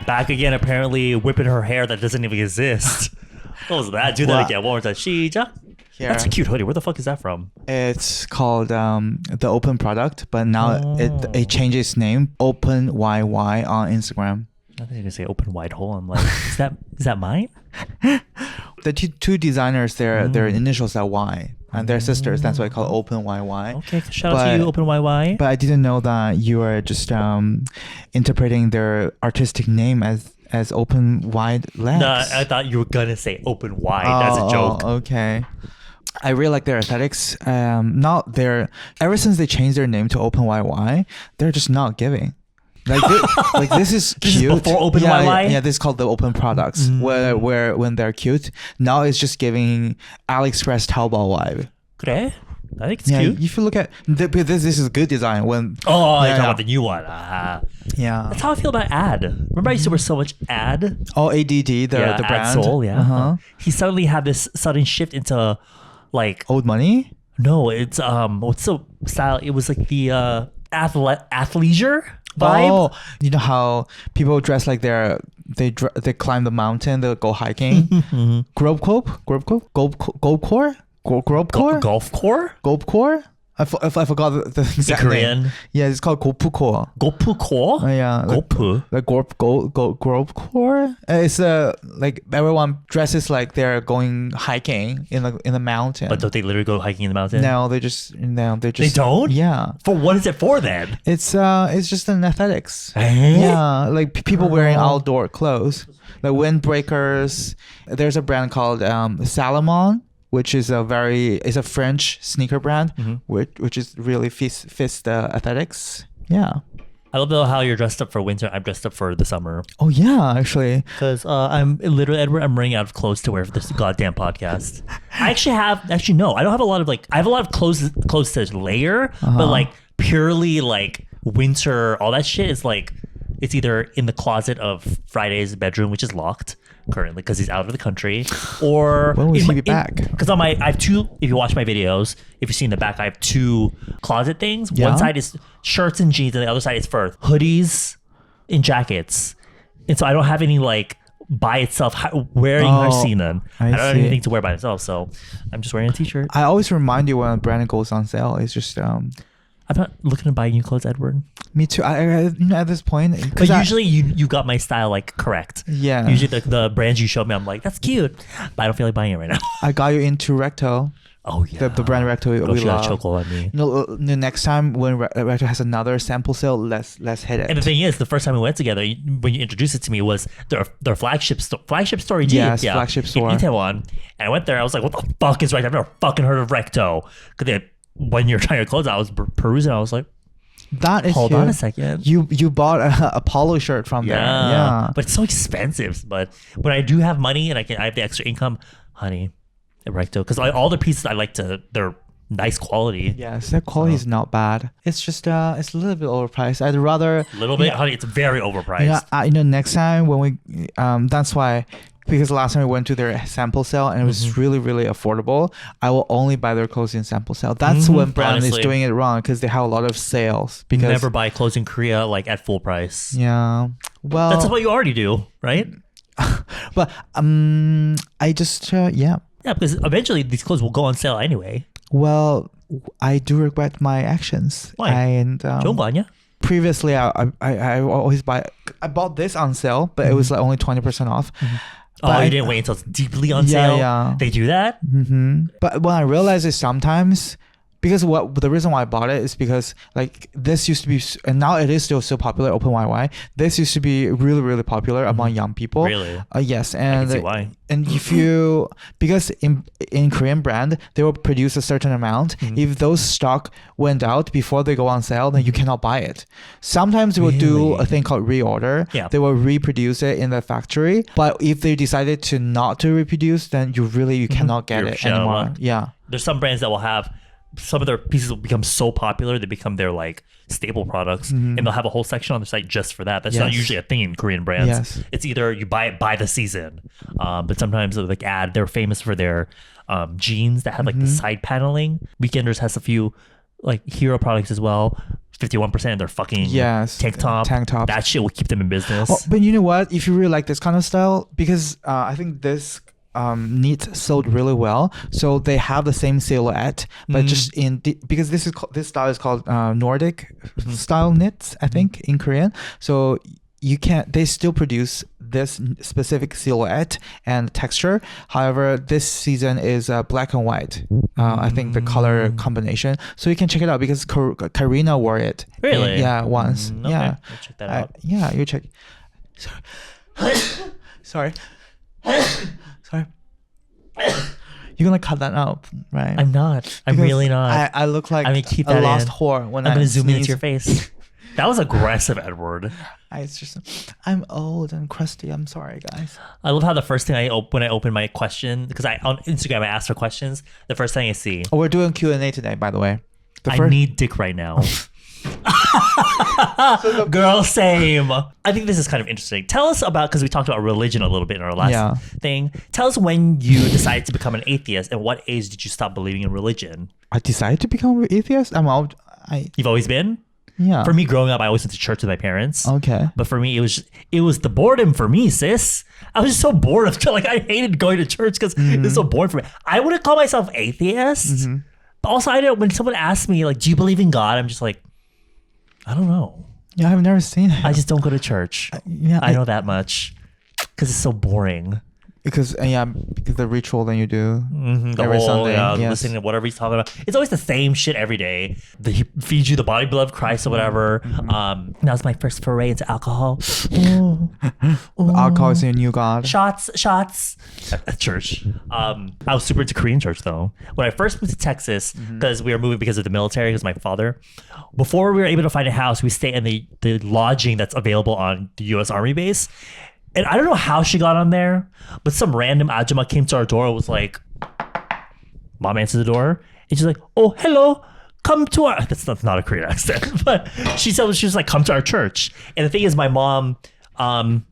Back again, apparently whipping her hair that doesn't even exist. What was that? Do that again. One more time. Shija. Here. That's a cute hoodie. Where the fuck is that from? It's called the Open product, but now it changes its name. Open YY on Instagram. I think you're gonna say open wide hole. I'm like, is that mine? The two designers, their initials are Y, and they're sisters. That's why I call it Open YY. Okay, shout out to you, Open YY. But I didn't know that you are just interpreting their artistic name as open wide legs. No, I thought you were gonna say open wide as a joke. Okay. I really like their aesthetics. Ever since they changed their name to Open YY, they're just not giving. Like this is cute. This is before Open YY? Yeah, this is called the Open products. Where when they're cute, now it's just giving AliExpress Taobao vibe. 그래? I think it's cute. If you look at this is a good design. When you're talking about the new one. Yeah, that's how I feel about Ad. Remember I used to wear so much Ad? Oh, ADD, the brand. Ad Soul, yeah. He suddenly had this sudden shift into like old money. No, it's what's the style? It was like the athleisure vibe. Oh, you know how people dress like they climb the mountain, they go hiking. Golfcore. I forgot the exact Korean name. Yeah, it's called Golfcore. Golfcore. Yeah, like Golfcore. It's like everyone dresses like they're going hiking in the mountain. But don't they literally go hiking in the mountain? No, they just. They don't. Yeah. For what is it for then? It's just an athletics. Yeah, like people wearing outdoor clothes, like windbreakers. There's a brand called Salomon, which is a French sneaker brand, which is really fits the aesthetics. Yeah. I love how you're dressed up for winter. I'm dressed up for the summer. Oh yeah, actually. Because I'm literally Edward. I'm running out of clothes to wear for this goddamn podcast. I don't have a lot of I have a lot of clothes to layer, but like purely like winter, all that shit is like it's either in the closet of Friday's bedroom, which is locked currently because he's out of the country, or when will he be back? Because I have two. If you watch my videos, if you see in the back, I have two closet things. Yeah? One side is shirts and jeans, and the other side is for hoodies and jackets. And so I don't have any like by itself wearing Harsinen. I don't have anything to wear by itself, so I'm just wearing a t-shirt. I always remind you when a brand goes on sale. It's just I'm not looking to buy new clothes, Edward. Me too. I at this point, but usually you got my style like correct. Yeah. Usually the brands you showed me, I'm like, that's cute, but I don't feel like buying it right now. I got you into Recto. Oh yeah. The brand Recto we love. Choco on me. The next time when Recto has another sample sale, let's hit it. And the thing is, the first time we went together, when you introduced it to me, was their flagship store. Yes, flagship store in Itaewon. And I went there. I was like, what the fuck is Recto? I've never fucking heard of Recto. Because when you're trying your clothes, I was perusing. I was like, hold on a second. You bought a polo shirt from there. Yeah. But it's so expensive. But when I do have money and I have the extra income, honey, at Recto, because all the pieces they're nice quality. Yes, their quality is not bad. It's just it's a little bit overpriced. I'd rather a little bit, honey. It's very overpriced. Next time when we that's why. Because last time we went to their sample sale and it was really, really affordable. I will only buy their clothes in sample sale. That's when brand is doing it wrong because they have a lot of sales. Because never buy clothes in Korea like at full price. Yeah, well, that's what you already do, right? But I just yeah, because eventually these clothes will go on sale anyway. Well, I do regret my actions. Why? And 좋은 거 아니야? Previously, I always buy. I bought this on sale, but it was like only 20% off. But you didn't wait until it's deeply on sale? Yeah. They do that? But what I realized is sometimes, because the reason why I bought it is because like this used to be, and now it is still so popular, Open YY. This used to be really, really popular among young people. Really? Yes. And I can see why. And if because in Korean brand, they will produce a certain amount. If those stock went out before they go on sale, then you cannot buy it. Sometimes they will do a thing called reorder. Yeah. They will reproduce it in the factory. But if they decided to not to reproduce, then you cannot get it anymore. Yeah. There's some brands that will have some of their pieces will become so popular they become their like staple products, and they'll have a whole section on their site just for that. That's not usually a thing in Korean brands. Yes. It's either you buy it by the season, but sometimes like they're famous for their jeans that have like the side paneling. Weekenders has a few like hero products as well. 51% of their fucking Yes, tank top. tank tops. That shit will keep them in business. Oh, but you know what? If you really like this kind of style, because I think this knit sold really well, so they have the same silhouette, but just because this style is called Nordic style knits, I think, in Korean. So they still produce this specific silhouette and texture. However, this season is black and white. I think the color combination. So you can check it out because Karina wore it. Really? Yeah, once. Okay. Yeah. I'll check that out. Yeah, you check. Sorry. Sorry. You're gonna cut that out, right? I'm not. I'm Because really not. I look like I'm gonna keep a that lost in. whore when I'm I gonna zoom sneeze. into your face. That was aggressive, Edward. It's just, I'm old and crusty. I'm sorry, guys. I love how the first thing when I open my question, because on Instagram I ask for questions, the first thing I see, Oh, we're doing Q&A today, by the way. I need dick right now. Girl, same. I think this is kind of interesting. Tell us about, because we talked about religion a little bit in our last thing. Tell us when you decided to become an atheist and what age did you stop believing in religion? I decided to become an atheist. You've always been? Yeah. For me, growing up, I always went to church with my parents. Okay. But for me, it was the boredom for me, sis. I was just so bored of like I hated going to church because it was so boring for me. I wouldn't call myself atheist, but also I don't. When someone asks me like, "Do you believe in God?" I'm just like, I don't know. Yeah, I've never seen it. I just don't go to church. I know that much because it's so boring. Because the ritual that you do The every whole, Sunday. Yes. listening to whatever he's talking about. It's always the same shit every day. He feeds you the body, blood of Christ or whatever. That was my first foray into alcohol. Alcohol is your new god. Shots at church. I was super into Korean church though. When I first moved to Texas, because we were moving because of the military, because my father, before we were able to find a house, we stayed in the lodging that's available on the U.S. Army base. And I don't know how she got on there, but some random ajumma came to our door and was like, Mom answered the door. And she's like, oh, hello, come to our... That's not a Korean accent. But she was like, come to our church. And the thing is, my mom,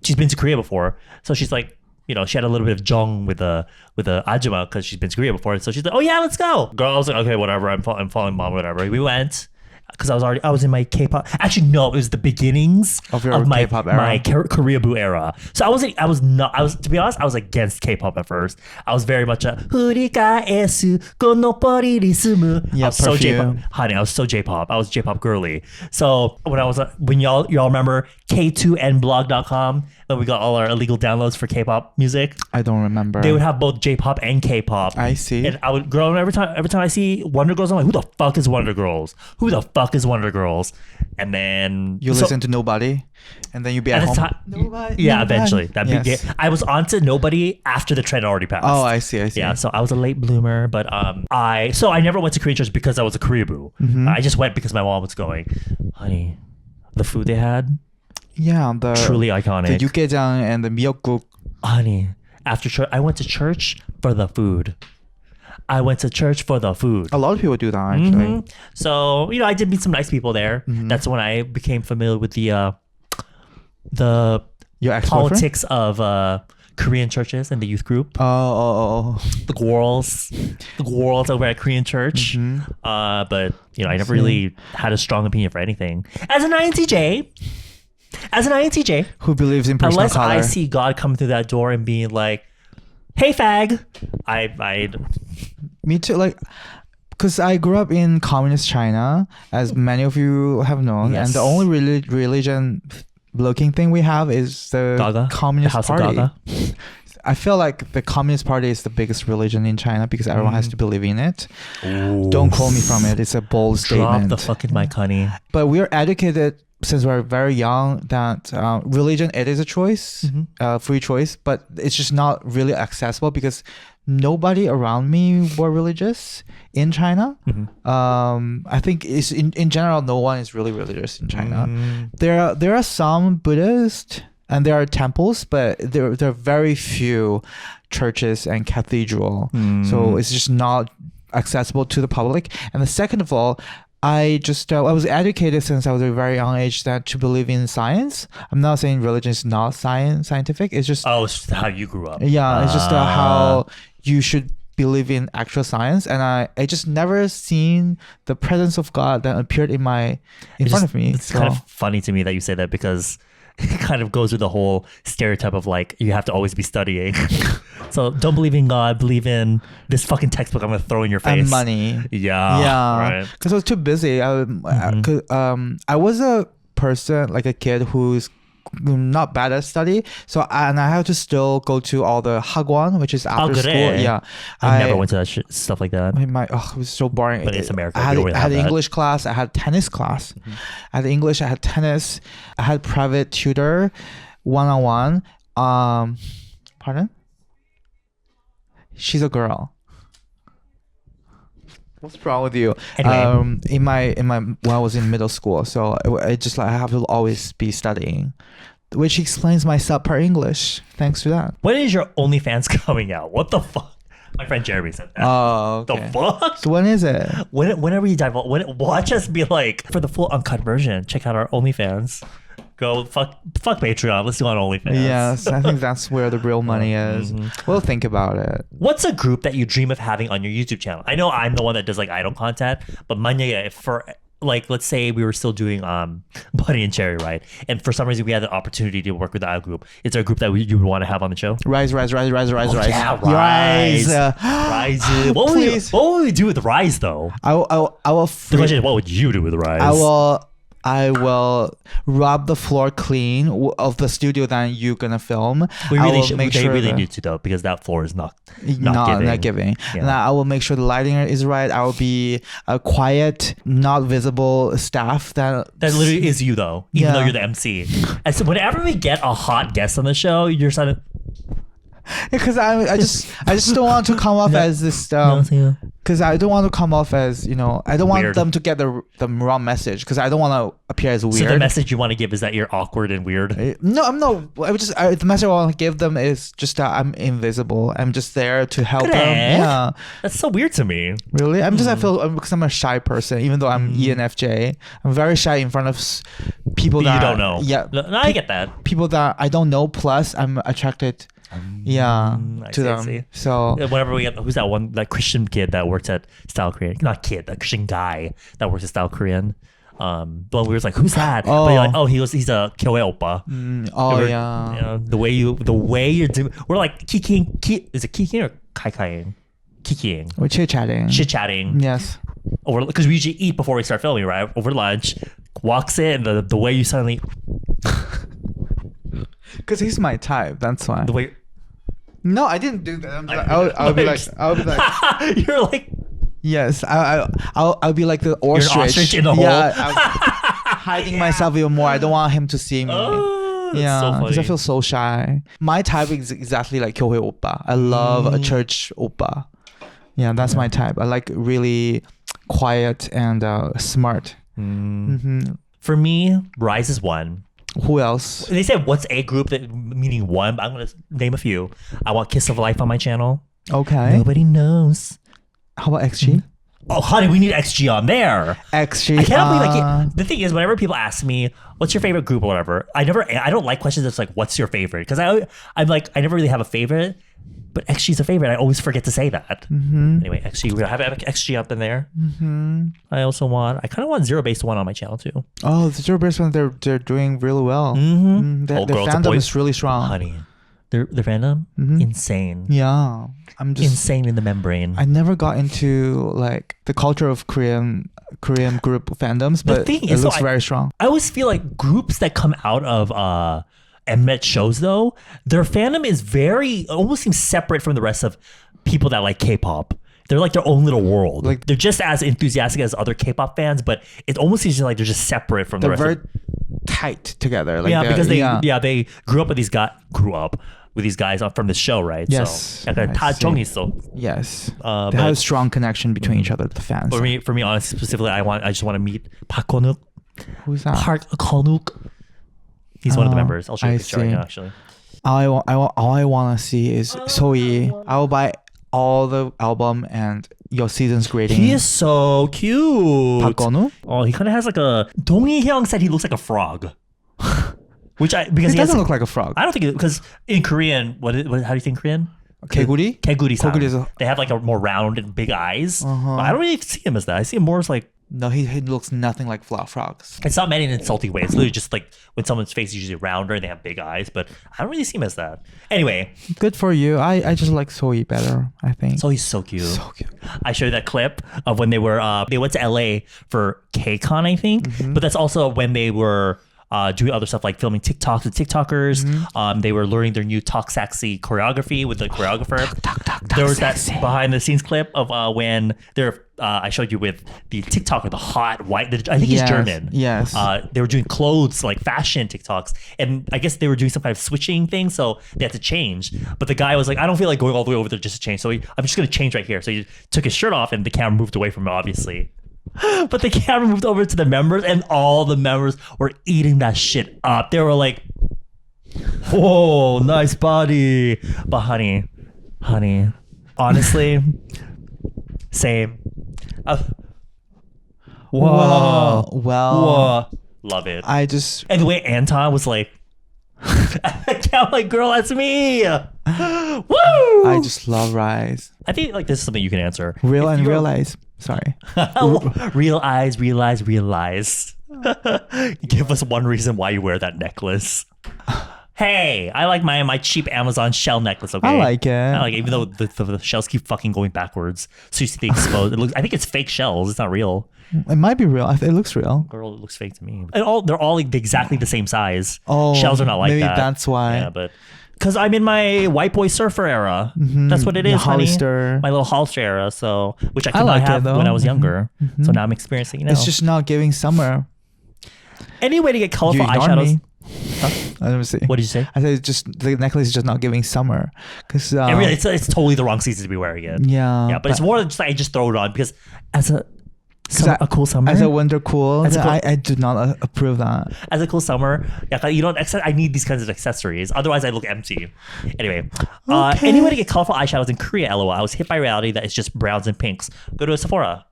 she's been to Korea before. So she's like, you know, she had a little bit of jong with the ajumma because she's been to Korea before. So she's like, oh, yeah, let's go. Girl, I was like, okay, whatever. I'm following mom, whatever. We went. Because I was in my K-pop. Actually, no, it was the beginnings of my K-pop era. My Koreaboo era. So to be honest, I was against K-pop at first. I was very much a Yeah, I was so J-pop. Perfume. Honey, I was so J-pop. I was J-pop girly. So when y'all remember K2nblog.com, when we got all our illegal downloads for K-pop music, I don't remember. they would have both J-pop and K-pop. I see. And I would grow every time I see Wonder Girls, I'm like, who the fuck is Wonder Girls? Who the fuck is Wonder Girls? And then You listen to Nobody, and then you be at home. Nobody. Yeah, eventually. I was onto Nobody after the trend already passed. Oh, I see. Yeah, so I was a late bloomer, but I never went to Korean church because I was a Koreaboo. I just went because my mom was going. Honey, the food they had, truly iconic. The 육개장 and the 미역국. Honey, after church, I went to church for the food. A lot of people do that actually. So, I did meet some nice people there. That's when I became familiar with the Your ex-boyfriend? politics of Korean churches and the youth group. Oh. The girls over at Korean church. But, I never really had a strong opinion for anything. As an INTJ, Who believes in personal unless color? I see God come through that door and being like, hey, fag, I Me too. Like, because I grew up in communist China, as many of you have known, Yes. and the only religion-looking thing we have is the Gaga, Communist the House Party. of Gaga. I feel like the Communist Party is the biggest religion in China because everyone has to believe in it. Ooh. Don't quote me from it. It's a bold Drop statement. the fucking mic, honey. But we are educated since we're very young that religion, it is a choice, free choice, but it's just not really accessible because nobody around me were religious in China. I think it's in general, no one is really religious in China. There are some Buddhist and there are temples, but there are very few churches and cathedral. So it's just not accessible to the public. And the second of all, I was educated since I was a very young age that to believe in science. I'm not saying religion is not scientific. It's just It's just how you grew up. it's just how you should believe in actual science, and I just never seen the presence of God that appeared in front of me. It's kind of funny to me that you say that, because it kind of goes with the whole stereotype of like you have to always be studying. So don't believe in God, believe in this fucking textbook I'm gonna throw in your face. And money. Yeah. Right. Because I was too busy. I was a person, like a kid who's not bad at study, so I had to still go to all the hagwon, which is after school. Yeah, I never went to that stuff like that. It was so boring. But it's America. I had English class, I had tennis class. I had English, I had tennis, I had private tutor, one-on-one. Pardon? She's a girl. What's wrong with you? Anyway. In my when I was in middle school, so I just like I have to always be studying, which explains my subpar English. Thanks to that. When is your OnlyFans coming out? What the fuck? My friend Jeremy said that. Oh, okay. The fuck? So when is it? Whenever you watch us be like, for the full uncut version, check out our OnlyFans. Go fuck Patreon. Let's do it on OnlyFans. Yes, I think that's where the real money is. We'll think about it. What's a group that you dream of having on your YouTube channel? I know I'm the one that does like idol content, but Manya, if for like, let's say we were still doing Buddy and Cherry, right? And for some reason we had the opportunity to work with the idol group. Is there a group that you would want to have on the show? Rise. Yeah, Rise. Rise. What would we do with Rise though? I will. The question is, what would you do with Rise? I will rub the floor clean of the studio that you're gonna film. We really need to though, because that floor is not giving. Yeah. And I will make sure the lighting is right. I will be a quiet, not visible staff that literally is you though, even though you're the MC. And so whenever we get a hot guest on the show, you're sort of. Because I just don't want to come off as this because I don't want to come off as I don't want weird. them to get the wrong message, because I don't want to appear as weird. So the message you want to give is that you're awkward and weird? No, I'm not. The message I want to give them is just that I'm invisible. I'm just there to help them. Yeah, that's so weird to me. Really, I feel because I'm a shy person, even though I'm ENFJ. I'm very shy in front of people that you don't know. Yeah, no, I get that. People that I don't know. Plus, I'm attracted. To them. So whenever we get, who's that one, that Christian kid that works at Style Korean? Not kid, that Christian guy that works at Style Korean. But we were like, who's that? But you're like, he's a Kyoe oppa. The way you're doing, we're like kikiing. Is it kikiing or kai-kaiing? Kikiing. We're chit-chatting. Yes. Because we usually eat before we start filming, right? Over lunch, walks in, the way you suddenly. Because he's my type. That's why. The way. No, I didn't do that. I'll be like. You're like. Yes, I'll be like the ostrich. You're an ostrich in the hole. Hiding myself even more. I don't want him to see me. Because I feel so shy. My type is exactly like Kyoe oppa. I love a church oppa. Yeah, that's my type. I like really quiet and smart. For me, Rise is one. Who else? They said what's a group, meaning one, but I'm going to name a few. I want Kiss of Life on my channel. Okay. Nobody knows. How about XG? Oh, honey, we need XG on there. XG. I cannot believe like the thing is, whenever people ask me what's your favorite group or whatever, I don't like questions that's like what's your favorite, because I'm like I never really have a favorite, but XG is a favorite. I always forget to say that. Anyway, XG, we're gonna have XG up in there. I kind of want Zero Base One on my channel too. Oh, the Zero Base One, they're doing really well. Their fandom is really strong. Honey, their fandom insane. Yeah, I'm just insane in the membrane. I never got into like the culture of Korean group fandoms, but it looks very strong. I always feel like groups that come out of Mnet shows though, their fandom is almost seems separate from the rest of people that like K-pop. They're like their own little world. Like they're just as enthusiastic as other K-pop fans, but it almost seems like they're just separate from the rest. They're very tight together. Like because they grew up with these guys from the show, right? Yes. So, yes. They have a strong connection between each other, the fans. For me, honestly, specifically, I just want to meet Park Konuk. Who's that? Park Konuk. He's one of the members. I'll show you a picture right now, actually. All I want to see is Soyi. I will buy all the album and your season's grading. He is so cute. Park Konuk? Oh, he kind of has like a. Dong-hee Hyung said he looks like a frog. Because he doesn't look like a frog. I don't think because in Korean, how do you think Korean? Keguri? Keguri-san. Keguri-san. They have like a more round and big eyes. Uh-huh. But I don't really see him as that. I see him more as like, No, he looks nothing like frogs. it's not meant in an insulting way. It's literally just like when someone's face is usually rounder and they have big eyes, but I don't really see him as that. Anyway. Good for you. I just like Soy better, I think. So he's so cute. So cute. I showed you that clip of when they went to LA for KCON, I think. But that's also when they were doing other stuff like filming TikToks with TikTokers. They were learning their new Talk Sexy choreography with the choreographer. There was that behind the scenes clip of when they're I showed you with the TikToker, the hot white, I think he's German. Yes. They were doing clothes, like fashion TikToks. And I guess they were doing some kind of switching thing. So they had to change. But the guy was like, I don't feel like going all the way over there just to change. So I'm just going to change right here. So he took his shirt off and the camera moved away from him, obviously. But the camera moved over to the members and all the members were eating that shit up. They were like, whoa, nice body. But honey, honestly, same. Whoa. Well, whoa. Love it. And the way Anton was like, I'm like, girl, that's me. Woo! I just love Rise. I think like this is something you can answer. Realize. Sorry. Realize. Give us one reason why you wear that necklace. Hey, I like my cheap Amazon shell necklace, okay? I like it. Even though the shells keep fucking going backwards. So you see the exposed. I think it's fake shells. It's not real. It might be real. It looks real. Girl, it looks fake to me. And they're all like exactly the same size. Oh, shells are not like maybe that. That's why. Yeah, but because I'm in my white boy surfer era. That's what it is, honey. Hollister. My little Hollister era. So which I could like not have it, when I was younger. So now I'm experiencing it now. It's just not giving summer. Any way to get colorful You ignored eyeshadows? me. Huh? Let me see. What did you say? I said it's just the necklace is just not giving summer because it's totally the wrong season to be wearing it. Yeah, but it's more than just I just throw it on because as a cool summer, as a winter cool, I do not approve that. As a cool summer, you don't. I need these kinds of accessories. Otherwise, I look empty. Anyway, any way to get colorful eyeshadows in Korea? LOL. I was hit by reality that it's just browns and pinks. Go to a Sephora.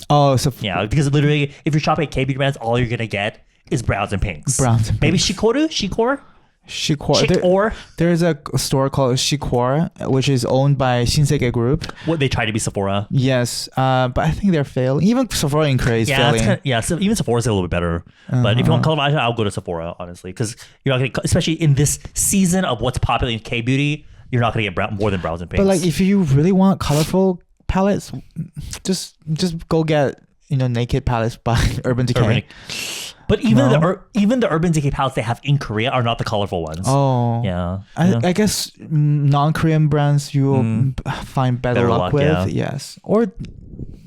Oh, so yeah, because literally, if you're shopping at K beauty brands, all you're gonna get is browns and pinks. Maybe Shikor. There's a store called Shikor, which is owned by Shinsegae Group. What, they try to be Sephora? Yes, but I think they're failing. Even Sephora in Korea is failing. So even Sephora's a little bit better. But if you want color eyeshadow, I'll go to Sephora, honestly, because you're not gonna, especially in this season of what's popular in K beauty, you're not gonna get more than browns and pinks. But like, if you really want colorful palettes, just go get Naked palettes by Urban Decay. But even the Urban Decay palettes they have in Korea are not the colorful ones. Oh. Yeah. I guess non-Korean brands you will find better luck with. Yeah. Yes. Or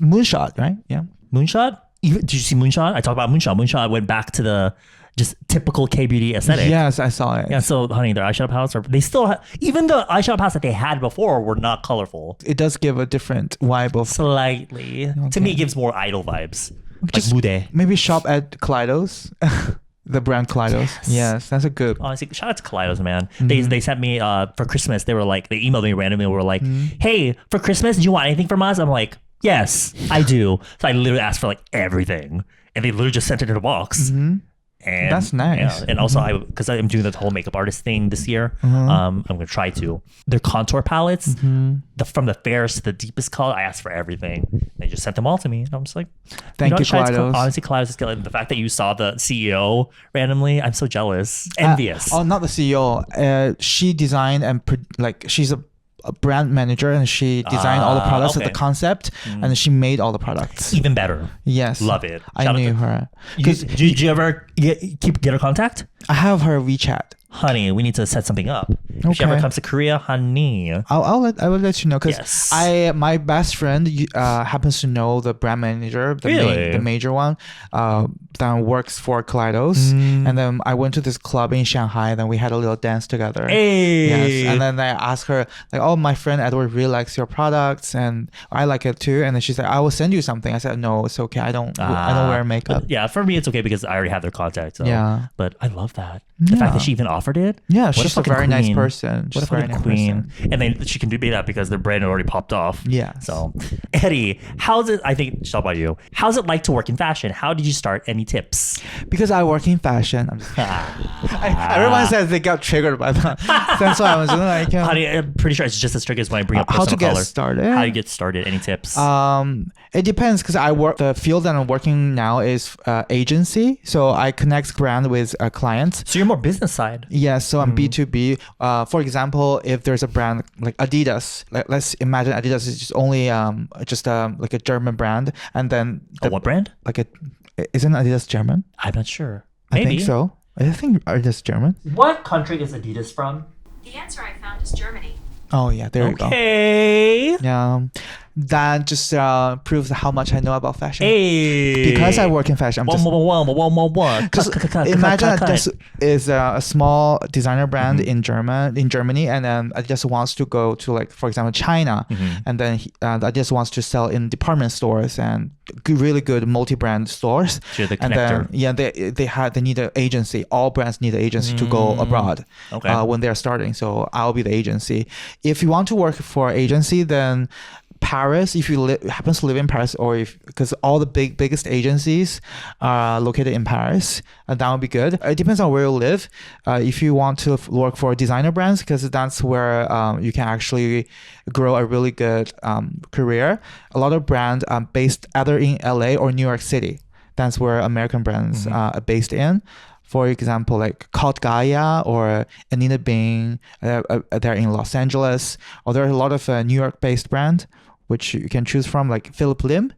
Moonshot, right? Yeah. Moonshot? Did you see Moonshot? I talked about Moonshot. Moonshot went back to the just typical K-beauty aesthetic. Yes, I saw it. Yeah, so honey, their eyeshadow palettes they still have, even the eyeshadow palettes that they had before were not colorful. It does give a different vibe of... Slightly. Okay. To me, it gives more idol vibes. Just like Mude. Maybe shop at Kaleidos. The brand Kaleidos. Yes, that's a good... Honestly, shout out to Kaleidos, man. They sent me, for Christmas, they emailed me randomly and were like, hey, for Christmas, do you want anything from us? I'm like, yes, I do. So I literally asked for like everything. And they literally just sent it in a box. And that's nice. Yeah. And also, because I'm doing the whole makeup artist thing this year, I'm going to try to. Their contour palettes, from the fairest to the deepest color, I asked for everything. They just sent them all to me. And I'm just like, thank you, Kaleidos. Honestly, Kaleidos is good. The fact that you saw the CEO randomly, I'm so jealous. Envious. Not the CEO. She designed and she's a brand manager and she designed all the products at the concept and she made all the products. Even better. Yes. Love it. I knew her. Did you ever get her contact? I have her WeChat. Honey, we need to set something up. If she ever comes to Korea, honey. I will let you know because my best friend happens to know the brand manager, the major one, that works for Kaleidos. And then I went to this club in Shanghai. Then we had a little dance together. Hey. Yes. And then I asked her like, "Oh, my friend Edward really likes your products, and I like it too." And then she's like, "I will send you something." I said, "No, it's okay. I don't wear makeup." Yeah, for me it's okay because I already have their contact. So. Yeah. But I love that. The fact that she even offered it. Yeah, she's a very nice person. What a fucking queen. And then she can do that because their brand already popped off. Yeah. So, Eddy, how's it? I think, it's all about you. How's it like to work in fashion? How did you start? Any tips? Because I work in fashion. I'm just Everyone says they got triggered by that. That's why I was like, I'm pretty sure it's just as tricky as when I bring up personal how to get color. started. How you get started? Any tips? It depends because the field that I'm working now is agency. So I connect brand with clients. So you're more business side. Yeah, so I'm B2B. For example, if there's a brand like Adidas, let's imagine Adidas is just only like a German brand, and then What brand? Isn't Adidas German? I'm not sure. I think so. I think Adidas German. What country is Adidas from? The answer I found is Germany. Oh yeah, there you go. Okay. Yeah, that just proves how much I know about fashion. Hey. Because I work in fashion, I'm just imagine Adidas is a small designer brand in Germany, and then Adidas wants to go to, like, for example, China, and then Adidas wants to sell in department stores and really good multi-brand stores. So you're the and connector. then they need an agency. All brands need an agency to go abroad when they're starting. So I'll be the agency. If you want to work for an agency, then Paris, if you happen to live in Paris, or because all the biggest agencies are located in Paris, that would be good. It depends on where you live. If you want to work for designer brands, because that's where you can actually grow a really good career. A lot of brands are based either in LA or New York City. That's where American brands are based in. For example, like Cult Gaia or Anita Bing, they're in Los Angeles. Or there are a lot of New York-based brands which you can choose from, like Philip Lim.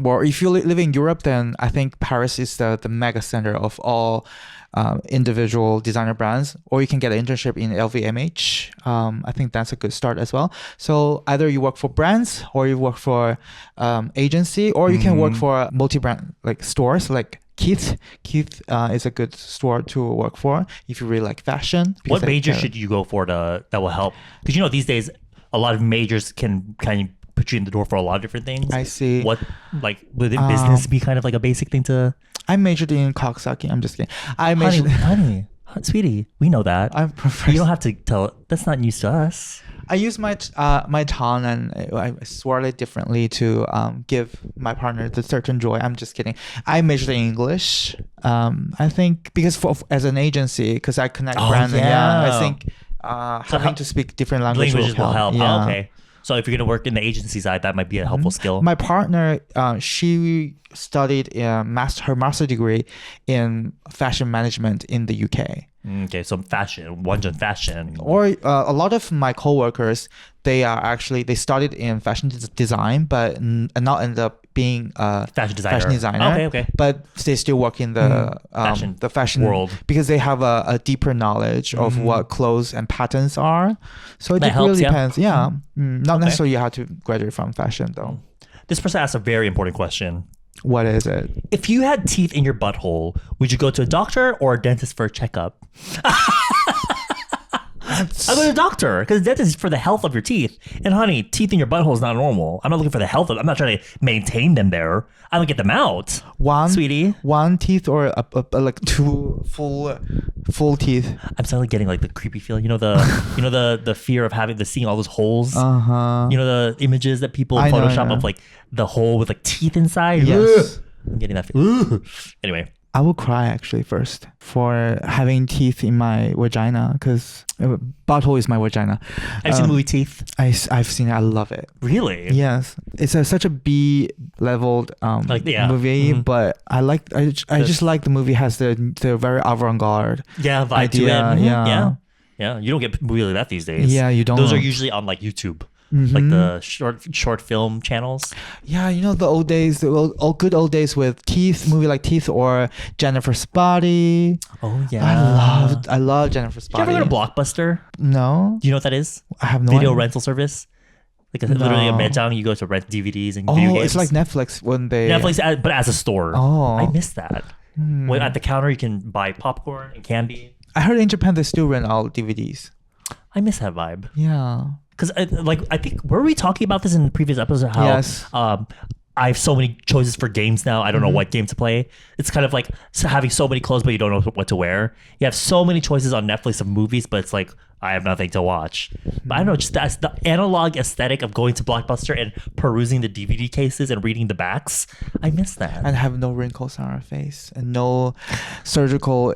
Or if you live in Europe, then I think Paris is the mega center of all individual designer brands. Or you can get an internship in LVMH. I think that's a good start as well. So either you work for brands, or you work for agency, or you can work for multi-brand like stores, like Keith is a good store to work for if you really like fashion. What major should you go for that will help? Because these days a lot of majors can kind of put you in the door for a lot of different things. I see. What, like, would business be kind of like a basic thing to? I majored in cocksucking. I'm just kidding. Honey, sweetie, we know that. You don't have to tell. That's not news to us. I use my tongue and I swirl it differently to give my partner the certain joy. I'm just kidding. I majored in English. I think because as an agency, because I connect brands. Yeah, I think having to speak different languages will help. Yeah. Oh, okay. So if you're going to work in the agency side, that might be a helpful skill. My partner, she studied her master degree in fashion management in the UK. Okay, so fashion, one's on fashion. Or a lot of my coworkers, they studied in fashion design, but not end up being a fashion designer. Okay. But they still work in the fashion world because they have a deeper knowledge of what clothes and patterns are. So it really depends. Yeah. Not necessarily you have to graduate from fashion though. This person asked a very important question. What is it? If you had teeth in your butthole, would you go to a doctor or a dentist for a checkup? I go to a doctor because dentist is for the health of your teeth. And honey, teeth in your butthole is not normal. I'm not looking for the health of. I'm not trying to maintain them there. I don't get them out. Sweetie. One teeth or like two full teeth. I'm suddenly getting like the creepy feel. The fear of seeing all those holes. The images that people Photoshop of like the hole with like teeth inside. Yes. I'm getting that feel. Anyway. I will cry actually first for having teeth in my vagina because butthole is my vagina. Have you seen the movie Teeth? I've seen it. I love it. Really? Yes. It's such a B leveled movie, but I just like the movie has the very avant-garde vibe idea. To it. Yeah. You don't get movies like that these days. Yeah, you don't. Those are usually on like YouTube. Like the short film channels. Yeah, the old days, good old days with Teeth, movie like Teeth or Jennifer's Body. Oh yeah, I love Jennifer's Body. Did you ever go to Blockbuster? No. Do you know what that is? I have no video idea. rental service. Like literally a Medjang, you go to rent DVDs and video games. It's like Netflix when they Netflix, but as a store. Oh, I missed that. When at the counter you can buy popcorn and candy. I heard in Japan they still rent out DVDs. I miss that vibe. Yeah. Because I think were we talking about this in the previous episode? How yes. I have so many choices for games now. I don't know what game to play. It's kind of like having so many clothes, but you don't know what to wear. You have so many choices on Netflix of movies, but it's like, I have nothing to watch. But I don't know, just that's the analog aesthetic of going to Blockbuster and perusing the DVD cases and reading the backs. I miss that. And have no wrinkles on our face and no surgical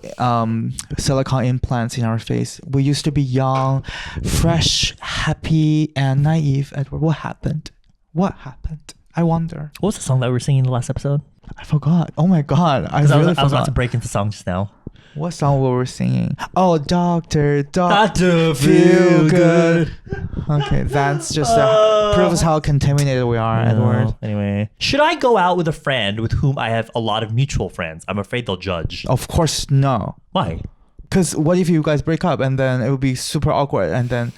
silicone implants in our face. We used to be young, fresh, happy, and naive. Edward, what happened? What happened? I wonder. What was the song that we were singing in the last episode? I forgot. Oh my god. I I really was about forgot. to break into song just now. What song were we singing? Oh, Doctor Feel Feel Good. Okay, that's just proves how contaminated we are, Edward. Anyway, should I go out with a friend with whom I have a lot of mutual friends? I'm afraid they'll judge. Of course, no. Why? Because what if you guys break up and then it would be super awkward and then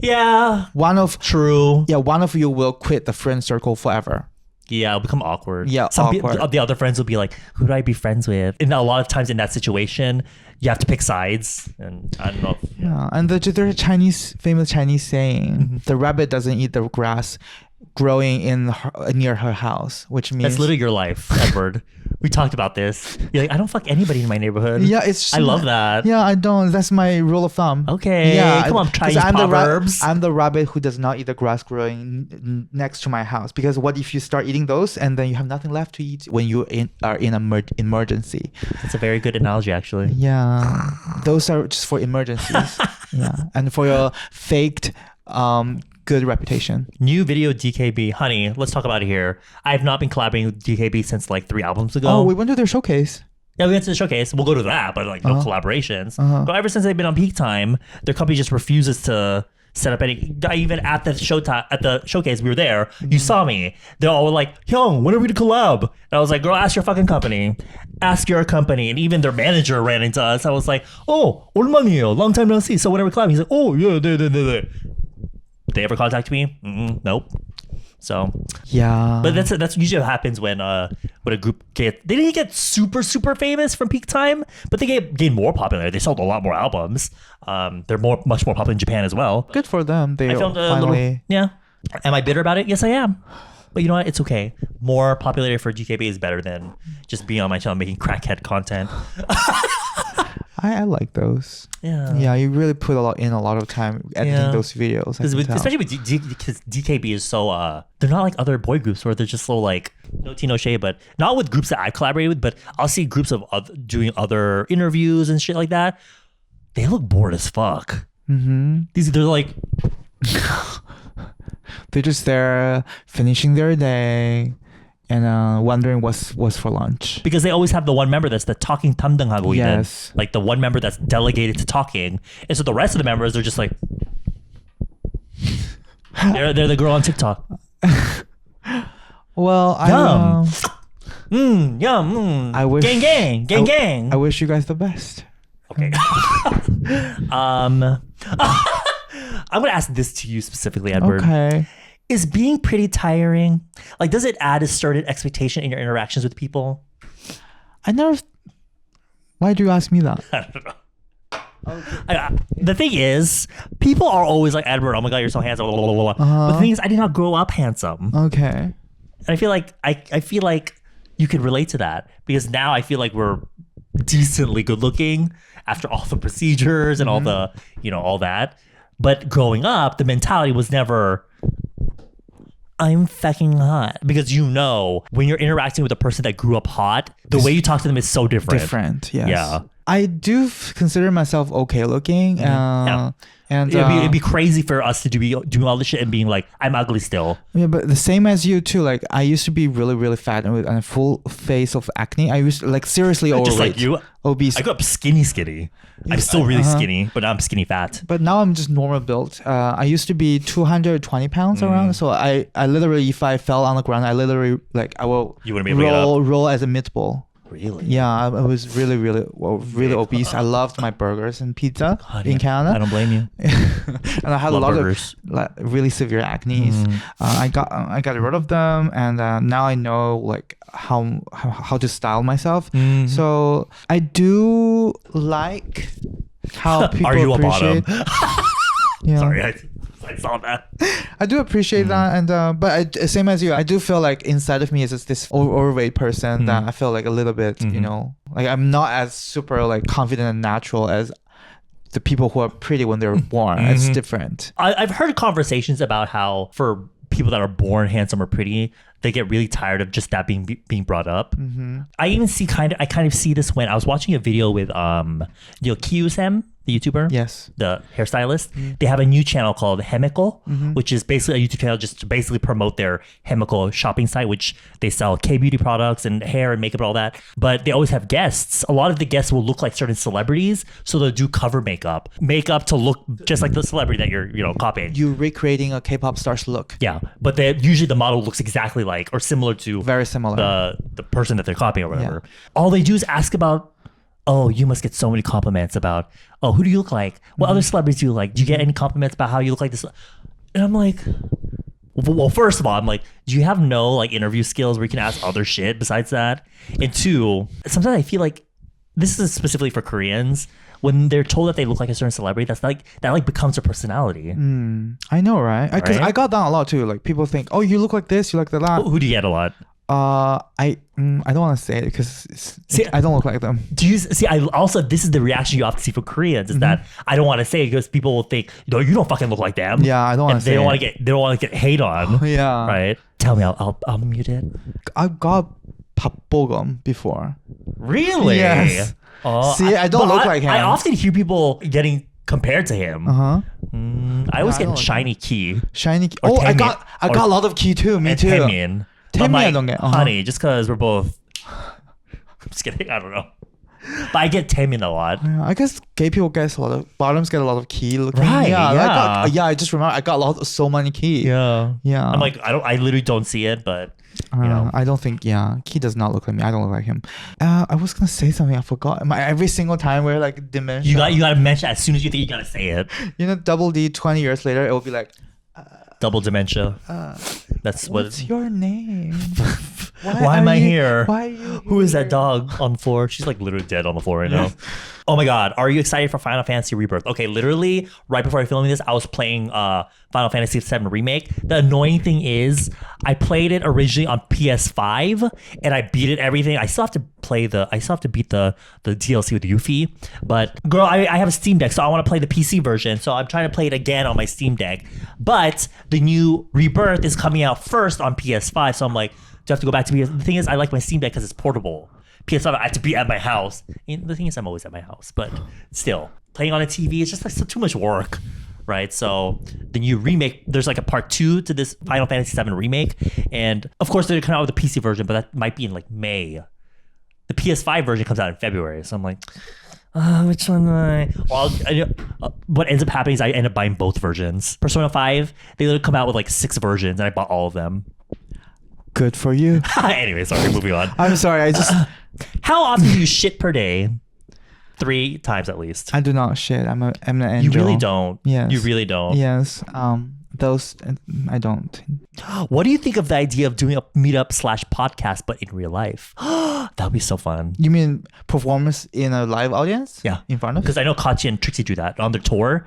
Yeah, one of true. you will quit the friend circle forever. Yeah, it'll become awkward. Yeah, awkward. The other friends will be like, who do I be friends with? And a lot of times in that situation, you have to pick sides. And I don't know. Yeah, and there's a famous Chinese saying, the rabbit doesn't eat the grass growing near her house, which means... That's literally your life, Edward. We talked about this. You're like, I don't fuck anybody in my neighborhood. Yeah, it's... I love that. Yeah, I don't. That's my rule of thumb. Okay. Yeah, Come on, Chinese 'cause proverbs. I'm the rabbit who does not eat the grass growing next to my house. Because what if you start eating those and then you have nothing left to eat when you are in an emergency? That's a very good analogy, actually. Yeah, those are just for emergencies. Yeah, and for your faked good reputation. New video DKB. Honey, let's talk about it here. I have not been collaborating with DKB since like 3 albums ago. Oh, we went to their showcase. Yeah, we went to the showcase. We'll go to that, but like no collaborations. But ever since they've been on Peak Time, their company just refuses to set up any. Even at the showcase, we were there. You saw me. They're all like, "Hyung, when are we to collab?" And I was like, "Girl, ask your fucking company. Ask your company." And even their manager ran into us. I was like, "Oh, 오랜만이에요. Long time no see. So when are we collabing?" He's like, "Oh yeah, they." They ever contact me? Nope. So yeah, but that's usually what happens when a group they didn't get super famous from Peak Time, but they gained more popular. They sold a lot more albums. They're much more popular in Japan as well. good for them. They I felt finally. yeah. Am I bitter about it? Yes, I am. But you know what? It's okay. More popularity for GKB is better than just being on my channel making crackhead content. I like those. Yeah. Yeah, you really put a lot of time editing those videos. Especially with because DKB is so they're not like other boy groups where they're just so like no tea no shade, but not with groups that I've collaborated with, but I'll see groups of doing other interviews and shit like that. They look bored as fuck. They're like they're just there finishing their day and wondering what's for lunch. Because they always have the one member that's the talking 탐등하고 Yes. like the one member that's delegated to talking, and so the rest of the members they're just like they're the girl on TikTok. Well, Yum. I wish gang. I wish you guys the best. Okay. I'm gonna ask this to you specifically, Edward. Okay. Is being pretty tiring? Like, does it add a certain expectation in your interactions with people? I never. Why do you ask me that? I don't know. The thing is, people are always like, Edward, oh my god, you're so handsome. Blah, blah, blah, blah. But the thing is, I did not grow up handsome. Okay. And I feel like I feel like you could relate to that because now I feel like we're decently good looking after all the procedures and all the all that. But growing up, the mentality was never I'm fucking hot, because when you're interacting with a person that grew up hot, the way you talk to them is so different. Yes. Yeah. I do consider myself okay looking. Yeah. And it'd be crazy for us to be doing all this shit and being like, I'm ugly still. Yeah, but the same as you too. Like I used to be really, really fat and with a full face of acne. I used to, like seriously overweight. Just like you, obese. I grew up skinny. I'm still really skinny, but now I'm skinny fat. But now I'm just normal built. I used to be 220 pounds around. So I literally, if I fell on the ground, I literally I will You wouldn't be able to get up? roll as a meatball. Really? Yeah, I was really obese. I loved my burgers and pizza in Canada. I don't blame you. And I had Love a lot burgers. of like, really severe acne. I got rid of them, and now I know like how to style myself. So I do like how people Are you a appreciate. bottom? Yeah. Sorry. I saw that. I do appreciate that, and same as you, I do feel like inside of me is just this overweight person that I feel like a little bit, you know, like I'm not as super like confident and natural as the people who are pretty when they're born. It's different. I've heard conversations about how for people that are born handsome or pretty, they get really tired of just that being brought up. I even see kind of see this when I was watching a video with Kyu-sam, the YouTuber, Yes. the hairstylist. They have a new channel called Hemiko, which is basically a YouTube channel just to basically promote their Hemiko shopping site, which they sell K-beauty products and hair and makeup and all that. But they always have guests. A lot of the guests will look like certain celebrities, so they'll do cover makeup to look just like the celebrity that you're copying. You recreating a K-pop star's look. Yeah, but usually the model looks exactly like or similar to Very similar. the person that they're copying or whatever. All they do is ask about, oh, you must get so many compliments about, oh, who do you look like? What other celebrities do you like? Do you get any compliments about how you look like this? And I'm like, well, first of all, I'm like, do you have no like interview skills where you can ask other shit besides that? And two, sometimes I feel like this is specifically for Koreans. When they're told that they look like a certain celebrity, that becomes their personality. I know, right? Because I got that a lot too. Like people think, oh, you look like this, you look like that. Who do you get a lot? I don't want to say it because I don't look like them. Do you see? This is the reaction you often see from Koreans is that I don't want to say it because people will think, no, you don't fucking look like them. Yeah, I don't want to say. They don't want to get hate on. Yeah. Right. Tell me, I'll mute it. I got papbogum before. Really? Yes. See, I don't look like him. I often hear people getting compared to him. I always get shiny key. Shiny key. Or Oh, I Taemin. got a lot of key too. Me too. Taemin. Taemin I don't get. Honey, just because we're both. I'm just kidding. I don't know. But I get Taemin a lot. Yeah, I guess gay people get a lot of bottoms get a lot of key looking. Right, yeah. I just remember I got so many key. Yeah. Yeah. I'm like, I literally don't see it, but you know. I don't think, key does not look like me. I don't look like him. I was gonna say something, I forgot. Every single time we're like dementia. You gotta mention as soon as you think you gotta say it. You know, Double D 20 years later, it will be like double dementia. That's what's your name? Why am I here? Why are you here? Who is that dog on the floor? She's like literally dead on the floor right now. Oh my God. Are you excited for Final Fantasy Rebirth? Okay, literally right before I filmed this, I was playing Final Fantasy VII Remake. The annoying thing is I played it originally on PS5 and I beat it everything. I still have to beat the DLC with Yuffie. But girl, I have a Steam Deck, so I want to play the PC version. So I'm trying to play it again on my Steam Deck. But the new Rebirth is coming out first on PS5. So I'm like, do I have to go back to PS? The thing is, I like my Steam Deck because it's portable. PS5, I have to be at my house. And the thing is, I'm always at my house, but still, playing on a TV is just like too much work, right? So the new remake, there's like a part 2 to this Final Fantasy VII remake, and of course they're coming out with the PC version, but that might be in like May. The PS5 version comes out in February, so I'm like, which one? Well, what ends up happening is I end up buying both versions. Persona 5, they literally come out with like 6 versions, and I bought all of them. Good for you. Anyway, sorry, moving on. I'm sorry, I just... How often do you shit per day? 3 times at least. I do not shit. I'm an angel. You really don't. Yes. You really don't. Yes. Those I don't. What do you think of the idea of doing a meetup / podcast, but in real life? That would be so fun. You mean performance in a live audience? Yeah, in front of. Because I know Katya and Trixie do that on their tour.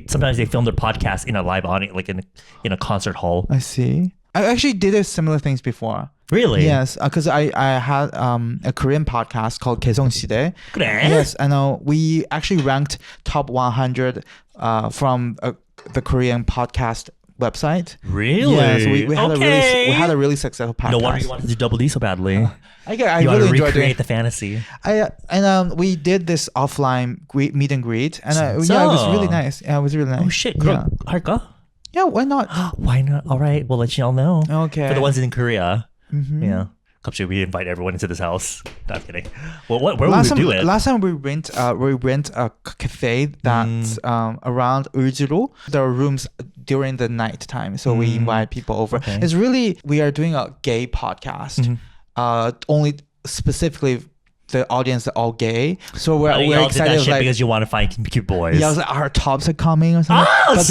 Sometimes they film their podcast in a live audience, like in a concert hall. I see. I actually did similar things before. Really? Yes, because I had a Korean podcast called 개성시대. 그래? Yes, and we actually ranked top 100 from the Korean podcast website. Really? Yes, we had a really successful podcast. No wonder you wanted to do Double D so badly. I you really want to enjoyed recreate it. the fantasy. We did this offline meet and greet, and it was really nice. Yeah, it was really nice. Oh shit, girl, 할까? Yeah, why not? Why not? All right, we'll let you all know. Okay. For the ones in Korea. Mm-hmm. Yeah. Should we invite everyone into this house? No, I'm kidding. Well, where would we do it? Last time we rent a cafe that's around Uljiro. There are rooms during the night time, so we invite people over. Okay. It's really, we are doing a gay podcast. Only specifically the audience are all gay, so we're excited. Did that because you want to find cute boys. Yeah, I was like, our tops are coming or something. But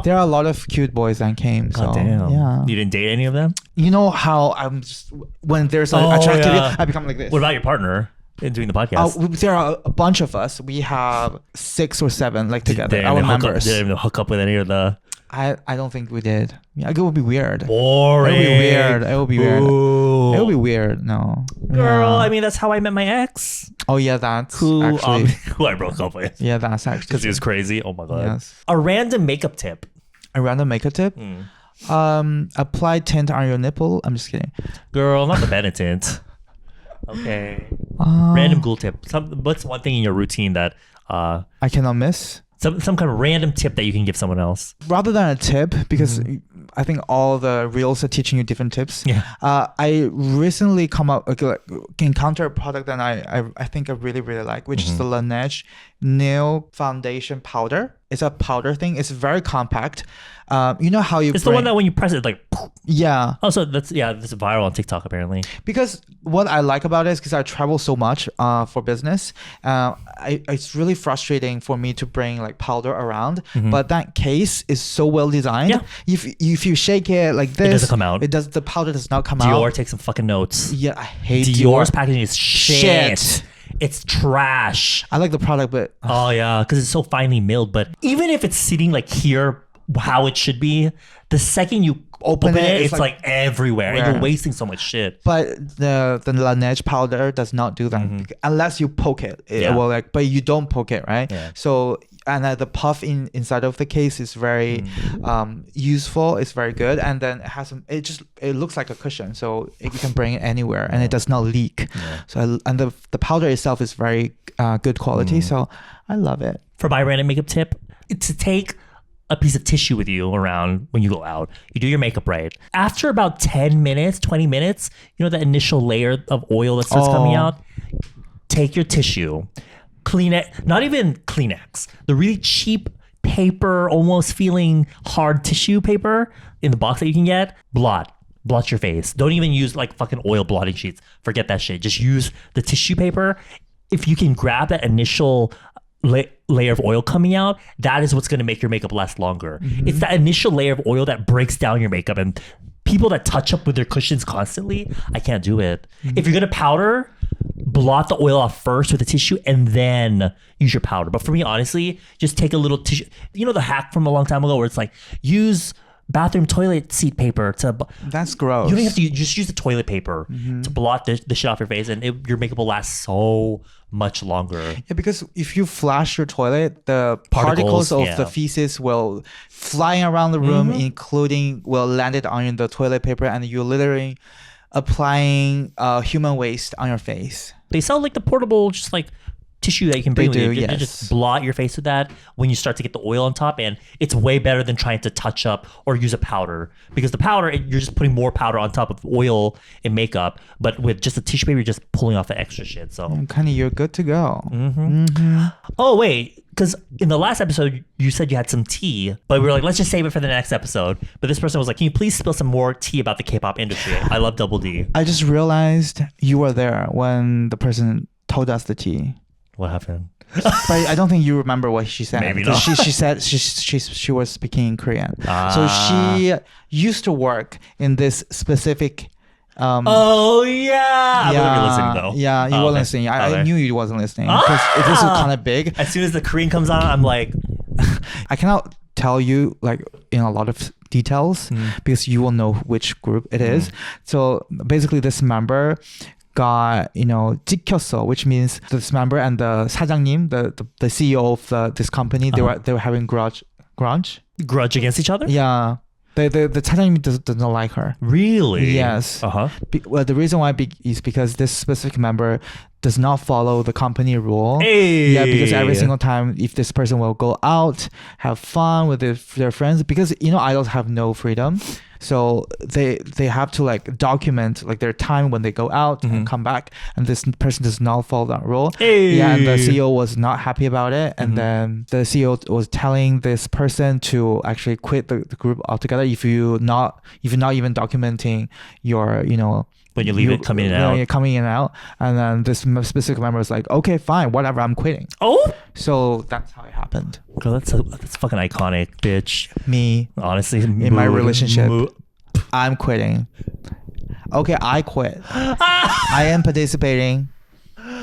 there are a lot of cute boys that came. God so damn. yeah. You didn't date any of them? You know how I'm just when there's attractivity, I become like this. What about your partner in doing the podcast? There are a bunch of us. We have 6 or 7 together. Our members. Did they hook up with any of the? I don't think we did. Yeah, it would be weird. Boring. It would be weird. It would be weird. Ooh. It would be weird. No. Girl, Yeah. I mean, that's how I met my ex. Oh yeah, that's Who, actually. who I broke up with. Yeah, that's actually. Because he was crazy. Oh my God. Yes. A random makeup tip. A random makeup tip. Apply tint on your nipple. I'm just kidding. Girl, not the Benetint. Okay. Random ghoul tip. What's one thing in your routine that I cannot miss. some kind of random tip that you can give someone else? Rather than a tip, because I think all the reels are teaching you different tips. Yeah. I recently encounter a product that I think I really like, which is the Laneige nail foundation powder. It's a powder thing. It's very compact. You know how you It's the one that when you press it, like, yeah. also that's viral on TikTok apparently. Because what I like about it is because I travel so much for business. It's really frustrating for me to bring like powder around, but that case is so well designed. Yeah. If you shake it like this, It doesn't come out. The powder does not come out. Dior, take some fucking notes. Yeah, I hate Dior's Dior. packaging is shit. It's trash. I like the product, but Oh yeah, because it's so finely milled. But even if it's sitting like here, how it should be, the second you open it, it's like everywhere, and you're wasting so much shit. But the Laneige powder does not do that unless you poke it. But you don't poke it, right? Yeah. So and the puff inside of the case is very useful. It's very good, and then it looks like a cushion, so you can bring it anywhere, and it does not leak. Yeah. So the powder itself is very good quality. So I love it. For my random makeup tip, it's to take a piece of tissue with you around when you go out. You do your makeup right. After about 10 minutes, 20 minutes, you know, that initial layer of oil that starts coming out, take your tissue, Kleenex, not even Kleenex, the really cheap paper, almost feeling hard tissue paper in the box that you can get, blot your face. Don't even use like fucking oil blotting sheets. Forget that shit. Just use the tissue paper. If you can grab that initial layer of oil coming out, that is what's going to make your makeup last longer. It's that initial layer of oil that breaks down your makeup, and people that touch up with their cushions constantly, I can't do it. If you're going to powder, blot the oil off first with a tissue and then use your powder. But for me, honestly, just take a little tissue. You know the hack from a long time ago where it's like, use bathroom toilet seat paper to... That's gross. You don't have to just use the toilet paper to blot the shit off your face, and your makeup will last so much longer. Yeah, because if you flash your toilet, the particles of the feces will fly around the room, including will land it on the toilet paper, and you're literally applying human waste on your face. They sell like the portable, just like tissue that you can bring They with do, you. yes. Just blot your face with that when you start to get the oil on top, and it's way better than trying to touch up or use a powder, because the powder, you're just putting more powder on top of oil and makeup, but with just a tissue paper, you're just pulling off the extra shit. So Kind of, you're good to go. oh wait, because in the last episode you said you had some tea, but we were like, let's just save it for the next episode. But this person was like, can you please spill some more tea about the K-pop industry? I love Double D. I just realized you were there when the person told us the tea. What happened? But I don't think you remember what she said. Maybe Because not. she said she was speaking in Korean. So she used to work in this specific. Oh yeah, I wouldn't be listening though. Yeah, you Oh, weren't okay. listening. I Okay. knew you wasn't listening because this is kind of big. As soon as the Korean comes on, I'm like, I cannot tell you like in a lot of details because you will know which group it is. So basically, this member got 찍혔어, which means this member and the 사장님, the CEO of this company, they were having grudge. grudge against each other. Yeah, the 사장님 does not like her. Really? Yes. Uh huh. Well, the reason why is because this specific member does not follow the company rule. Hey. Yeah, because every single time, if this person will go out, have fun with their friends, because idols have no freedom, so they have to like document like their time when they go out and come back, and this person does not follow that rule. Hey. Yeah, and the CEO was not happy about it, and then the CEO was telling this person to actually quit the group altogether if you're not even documenting your When you leave it coming in and out. Yeah, coming in and out. And then this specific member was like, okay, fine, whatever, I'm quitting. Oh, So that's how it happened. girl, that's fucking iconic, bitch. Me, Honestly, in my relationship, I'm quitting. Okay, I quit. I am participating.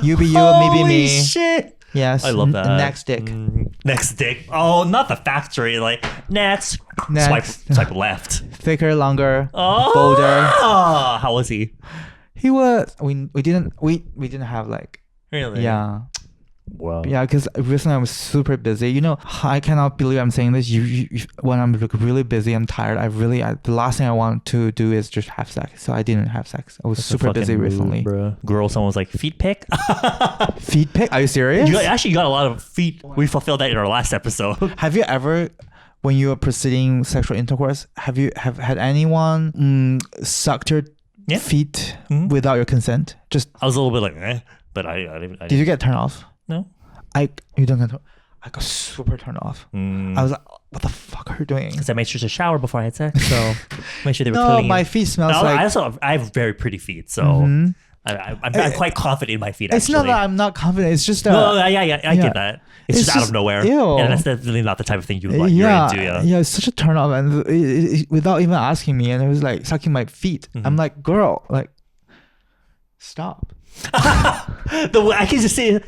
You be you, me be me. Shit. Yes. I love that. Next dick. Next dick. Oh, not the factory. Like next. Swipe left. Thicker, longer, Oh, bolder. How was he? He was. We didn't have like. Really? Yeah. Wow. Yeah, because recently I was super busy. You know, I cannot believe I'm saying this. You when I'm like really busy, I'm tired. The last thing I want to do is just have sex. So I didn't have sex. I was super busy recently. Bro. Girl, someone was like, feet pic? Feet pic? Are you serious? You got a lot of feet. We fulfilled that in our last episode. Have you ever, when you were proceeding sexual intercourse, have had anyone sucked your feet without your consent? Just I was a little bit like, but I didn't. Did you get turned off? No. You don't get. I got super turned off. I was like, what the fuck are you doing? Because I made sure to shower before I had sex, so make sure they were no, clean. my feet smells like. I have very pretty feet, so I'm quite confident in my feet. It's not that I'm not confident. It's just I get that. It's just out of nowhere, ew. and that's definitely not the type of thing you're into. Yeah, it's such a turn off, and without even asking me, and it was like sucking my feet. I'm like, girl, like, stop. I can just say,